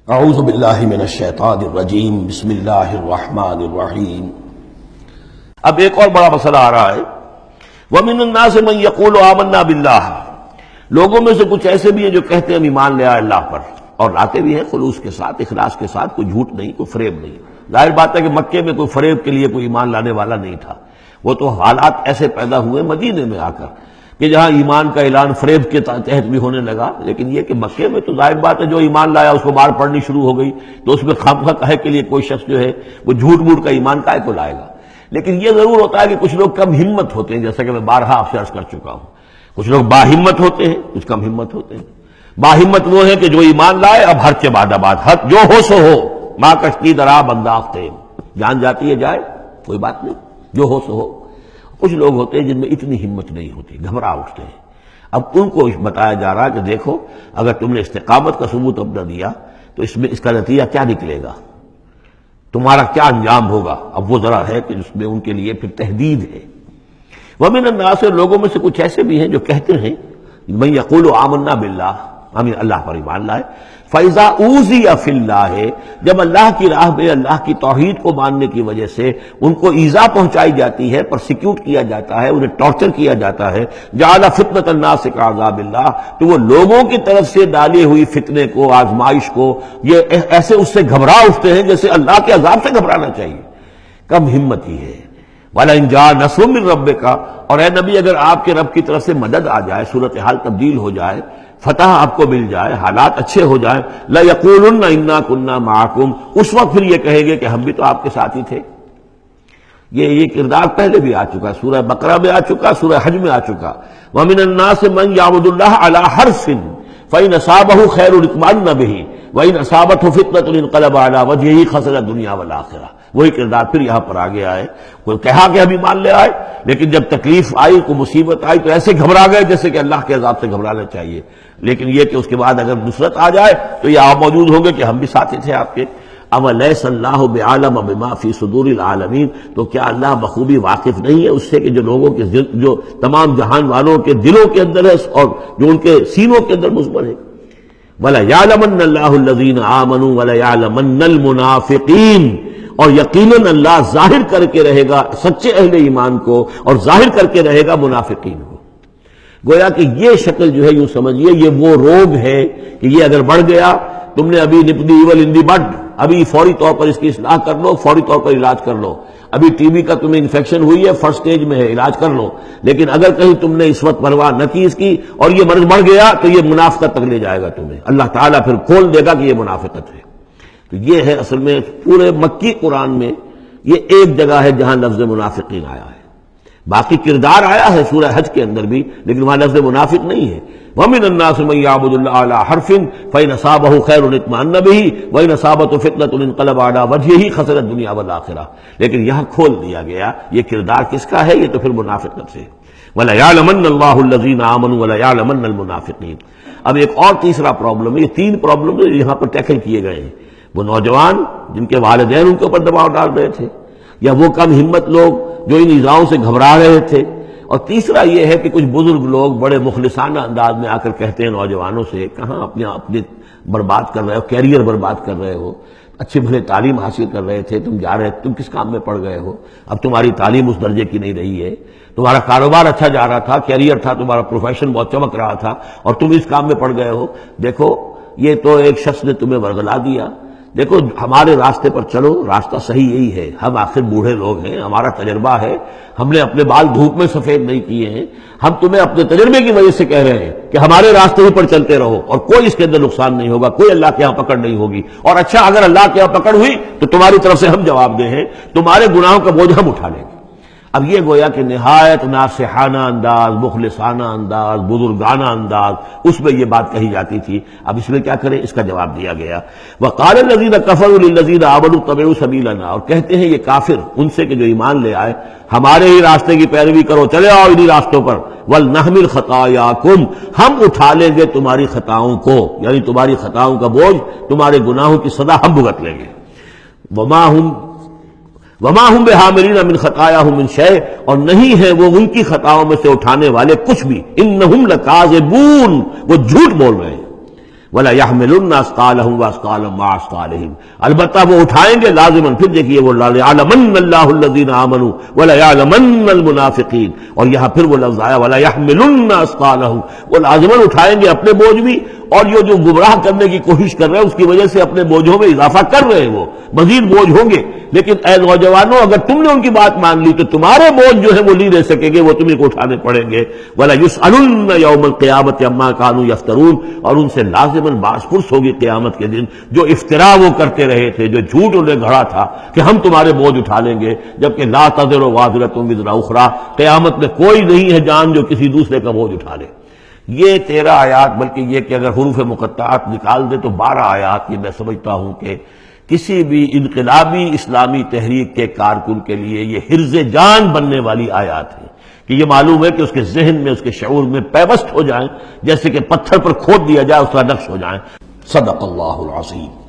اعوذ باللہ من الشیطان الرجیم بسم اللہ الرحمن الرحیم۔ اب ایک اور بڑا مسئلہ آ رہا ہے، وَمِنَ النَّاسِ مَن يَقُولُ آمَنَّا بِاللَّهِ، لوگوں میں سے کچھ ایسے بھی ہیں جو کہتے ہیں ہم ایمان لے آئے اللہ پر، اور لاتے بھی ہیں خلوص کے ساتھ، اخلاص کے ساتھ، کوئی جھوٹ نہیں، کوئی فریب نہیں۔ ظاہر بات ہے کہ مکے میں کوئی فریب کے لیے کوئی ایمان لانے والا نہیں تھا، وہ تو حالات ایسے پیدا ہوئے مدینے میں آ کر کہ جہاں ایمان کا اعلان فریب کے تحت بھی ہونے لگا۔ لیکن یہ کہ مکے میں تو ظاہر بات ہے جو ایمان لایا اس کو مار پڑنی شروع ہو گئی، تو اس میں خامخواہ کہے کے لیے کوئی شخص جو ہے وہ جھوٹ موٹ کا ایمان کائے کو لائے گا۔ لیکن یہ ضرور ہوتا ہے کہ کچھ لوگ کم ہمت ہوتے ہیں، جیسا کہ میں بارہا آپ سے عرض کر چکا ہوں، کچھ لوگ باہمت ہوتے ہیں، کچھ کم ہمت ہوتے ہیں۔ باہمت وہ ہے کہ جو ایمان لائے اب ہر کے بعد آباد، ہر جو ہو سو ہو، ماں کشتی درا بنداختے، جان جاتی ہے جائے کوئی بات نہیں، جو ہو سو ہو۔ کچھ لوگ ہوتے ہیں جن میں اتنی ہمت نہیں ہوتی، گھبرا اٹھتے ہیں۔ اب ان کو بتایا جا رہا ہے کہ دیکھو اگر تم نے استقامت کا ثبوت اب نہ دیا تو اس کا نتیجہ کیا نکلے گا، تمہارا کیا انجام ہوگا۔ اب وہ ذرا ہے کہ اس میں ان کے لیے پھر تحدید ہے۔ وَمِنَ النَّاسِ، لوگوں میں سے کچھ ایسے بھی ہیں جو کہتے ہیں مَن يَقُولُ آمَنَّا بِاللَّهِ، ہم اللہ پر ایمان لائے، فَإِذَا أُوذِيَ فِي اللَّهِ، جب اللہ کی راہ میں اللہ کی توحید کو ماننے کی وجہ سے ان کو ایذا پہنچائی جاتی ہے، پرسیکیوٹ کیا جاتا ہے، انہیں ٹارچر کیا جاتا ہے، جعل فتنة الناس كعذاب اللہ، تو وہ لوگوں کی طرف سے ڈالی ہوئی فتنے کو، آزمائش کو، یہ ایسے اس سے گھبرا اٹھتے ہیں جیسے اللہ کے عذاب سے گھبرانا چاہیے۔ کم ہمتی ہے۔ وَلَئِن جَاءَ نَصْرٌ مِّن رَّبِّكَ، اور اے نبی اگر آپ کے رب کی طرف سے مدد آ جائے، صورتحال تبدیل ہو جائے، فتح آپ کو مل جائے، حالات اچھے ہو جائیں، لَيَقُولُنَّ إِنَّا كُنَّا مَعَكُمْ، اس وقت پھر یہ کہیں گے کہ ہم بھی تو آپ کے ساتھ ہی تھے۔ یہ کردار پہلے بھی آ چکا، سورہ بقرہ میں آ چکا، سورہ حج میں آ چکا۔ وَمِنَ النَّاسِ مَن يَعْبُدُ اللَّهَ عَلَىٰ حَرْفٍ فَإِنْ أَصَابَهُ خَيْرٌ اطْمَأَنَّ بِهِ وَإِنْ أَصَابَتْهُ فِتْنَةٌ انقلب عَلَىٰ وَجْهِهِ خَسِرَ الدُّنْيَا وَالْآخِرَةَ۔ وہی کردار پھر یہاں پر آ گیا ہے۔ کوئی کہا کہ ہم ایمان لے آئے، لیکن جب تکلیف آئی، کوئی مصیبت آئی تو ایسے گھبرا گئے جیسے کہ اللہ کے عذاب سے گھبرانا چاہیے۔ لیکن یہ کہ اس کے بعد اگر نصرت آ جائے تو یہ آپ موجود ہوں گے کہ ہم بھی ساتھی تھے آپ کے۔ اَوَلَيْسَ اللَّهُ بِعَالَمَ بِمَا فِي صُدُورِ الْعَالَمِينَ، تو کیا اللہ بخوبی واقف نہیں ہے اس سے کہ جو لوگوں کے جو تمام جہان والوں کے دلوں کے اندر ہے اور جو ان کے سینوں کے اندر مضمر ہے۔ وَلَيَعْلَمَنَّ اللَّهُ الَّذِينَ آمَنُوا وَلَيَعْلَمَنَّ الْمُنَافِقِينَ، اور یقیناً اللہ ظاہر کر کے رہے گا سچے اہل ایمان کو اور ظاہر کر کے رہے گا منافقین کو۔ گویا کہ یہ شکل جو ہے یوں سمجھیے یہ وہ روگ ہے کہ یہ اگر بڑھ گیا، تم نے ابھی نپ دی ایول ان دی بڈ، ابھی فوری طور پر اس کی اصلاح کر لو، فوری طور پر علاج کر لو۔ ابھی ٹی بی کا تمہیں انفیکشن ہوئی ہے، فرسٹ سٹیج میں ہے، علاج کر لو۔ لیکن اگر کہیں تم نے اس وقت پرواہ نہ کی اس کی اور یہ مرض بڑھ گیا تو یہ منافقت تک لے جائے گا تمہیں، اللہ تعالیٰ پھر کھول دے گا کہ یہ منافقت ہے۔ تو یہ ہے اصل میں پورے مکی قرآن میں یہ ایک جگہ ہے جہاں لفظ منافقین آیا ہے۔ باقی کردار آیا ہے سورہ حج کے اندر بھی، لیکن وہاں لفظ منافق نہیں ہے۔ وَمِنَ النَّاسِ مَن يَعْبُدُ اللَّهَ عَلَىٰ حَرْفٍ فَإِنْ أَصَابَهُ خَيْرٌ اطْمَأَنَّ بِهِ وَإِنْ أَصَابَتْهُ فِتْنَةٌ انقلب عَلَىٰ وَجْهِهِ خَسِرَ الدُّنْيَا وَالْآخِرَةَ۔ لیکن یہاں کھول دیا گیا یہ کردار کس کا ہے، یہ تو پھر منافقت سے۔ وَلَيَعْلَمَنَّ اللَّهُ الَّذِينَ آمَنُوا وَلَيَعْلَمَنَّ الْمُنَافِقِينَ۔ اب ایک اور تیسرا پرابلم ہے، یہ تین پرابلم یہاں پر ٹیکل کیے گئے ہیں۔ وہ نوجوان جن کے والدین ان کے اوپر دباؤ ڈال رہے تھے، یا وہ کم ہمت لوگ جو ان ایذاؤں سے گھبرا رہے تھے، اور تیسرا یہ ہے کہ کچھ بزرگ لوگ بڑے مخلصانہ انداز میں آ کر کہتے ہیں نوجوانوں سے، کہاں اپنے برباد کر رہے ہو، کیریئر برباد کر رہے ہو، اچھی بھلے تعلیم حاصل کر رہے تھے، تم جا رہے تم کس کام میں پڑ گئے ہو، اب تمہاری تعلیم اس درجے کی نہیں رہی ہے، تمہارا کاروبار اچھا جا رہا تھا، کیریئر تھا، تمہارا پروفیشن بہت چمک رہا تھا، اور تم اس کام میں پڑ گئے ہو۔ دیکھو یہ تو ایک شخص نے تمہیں ورغلا دیا، دیکھو ہمارے راستے پر چلو، راستہ صحیح یہی ہے، ہم آخر بوڑھے لوگ ہیں، ہمارا تجربہ ہے، ہم نے اپنے بال دھوپ میں سفید نہیں کیے ہیں، ہم تمہیں اپنے تجربے کی وجہ سے کہہ رہے ہیں کہ ہمارے راستے ہی پر چلتے رہو اور کوئی اس کے اندر نقصان نہیں ہوگا، کوئی اللہ کے یہاں پکڑ نہیں ہوگی، اور اچھا اگر اللہ کے یہاں پکڑ ہوئی تو تمہاری طرف سے ہم جواب دہ ہیں، تمہارے گناہوں کا بوجھ ہم اٹھا لیں گے۔ اب یہ گویا کہ نہایت ناصحانہ انداز، مخلصانہ انداز، بزرگانہ انداز، اس میں یہ بات کہی جاتی تھی۔ اب اس میں کیا کریں، اس کا جواب دیا گیا۔ وَقَالَ الَّذِينَ كَفَرُوا لِلَّذِينَ آمَنُوا اتَّبِعُوا سَبِيلَنَا، اور کہتے ہیں یہ کافر ان سے کہ جو ایمان لے آئے، ہمارے ہی راستے کی پیروی کرو، چلے آؤ انہی راستوں پر۔ وَلْنَحْمِلْ خَطَايَاكُمْ، ہم اٹھا لیں گے تمہاری خطاؤں کو، یعنی تمہاری خطاؤں کا بوجھ، تمہارے گناہوں کی سزا ہم بھگت لیں گے۔ وما ہم بحاملین من خطایاہم من شیء، اور نہیں ہے وہ ان کی خطاؤں میں سے اٹھانے والے کچھ بھی۔ انہم لکاذبون، وہ جھوٹ بول رہے ہیں۔ وَلَا يَحْمِلُنَّ أَثْقَالَهُمْ وَأَثْقَالًا مَعَ أَثْقَالِهِمْ، البتہ وہ اٹھائیں گے لازماً. پھر دیکھیے وہ لَيَعْلَمَنَّ اللَّهُ الَّذِينَ آمَنُوا وَلَيَعْلَمَنَّ الْمُنَافِقِينَ، اور یہاں پھر وہ لفظ آیا وَلَا يَحْمِلُنَّ أَثْقَالَهُم، وہ لازماً اٹھائیں گے اپنے بوجھ بھی، اور جو گمراہ کرنے کی کوشش کر رہے ہیں اس کی وجہ سے اپنے بوجھوں میں اضافہ کر رہے ہیں، وہ مزید بوجھ ہوں گے. لیکن اے نوجوانوں، اگر تم نے ان کی بات مان لی تو تمہارے بوجھ جو ہے وہ نہیں رہ سکیں گے، وہ تمہیں کو اٹھانے پڑیں گے. وَلَا يُسْأَلُنَّ يَوْمَ الْقِيَامَةِ عَمَّا كَانُوا يَفْتَرُونَ، اور ان سے لازماً باس پرس ہوگی قیامت کے دن جو افتراء وہ کرتے رہے تھے، جو جھوٹ انہیں گھڑا تھا کہ ہم تمہارے بوجھ اٹھا لیں گے، جبکہ لا تزر وازرۃ وزر اخری، قیامت میں کوئی نہیں ہے جان جو کسی دوسرے کا بوجھ اٹھا لے. یہ 13 آیات، بلکہ یہ کہ اگر حروف مقطعات نکال دے تو 12 آیات، یہ میں سمجھتا ہوں کہ کسی بھی انقلابی اسلامی تحریک کے کارکن کے لیے یہ حرز جان بننے والی آیات ہیں، کہ یہ معلوم ہے کہ اس کے ذہن میں، اس کے شعور میں پیوست ہو جائیں، جیسے کہ پتھر پر کھود دیا جائے اس طرح نقش ہو جائیں. صدق اللہ العظیم.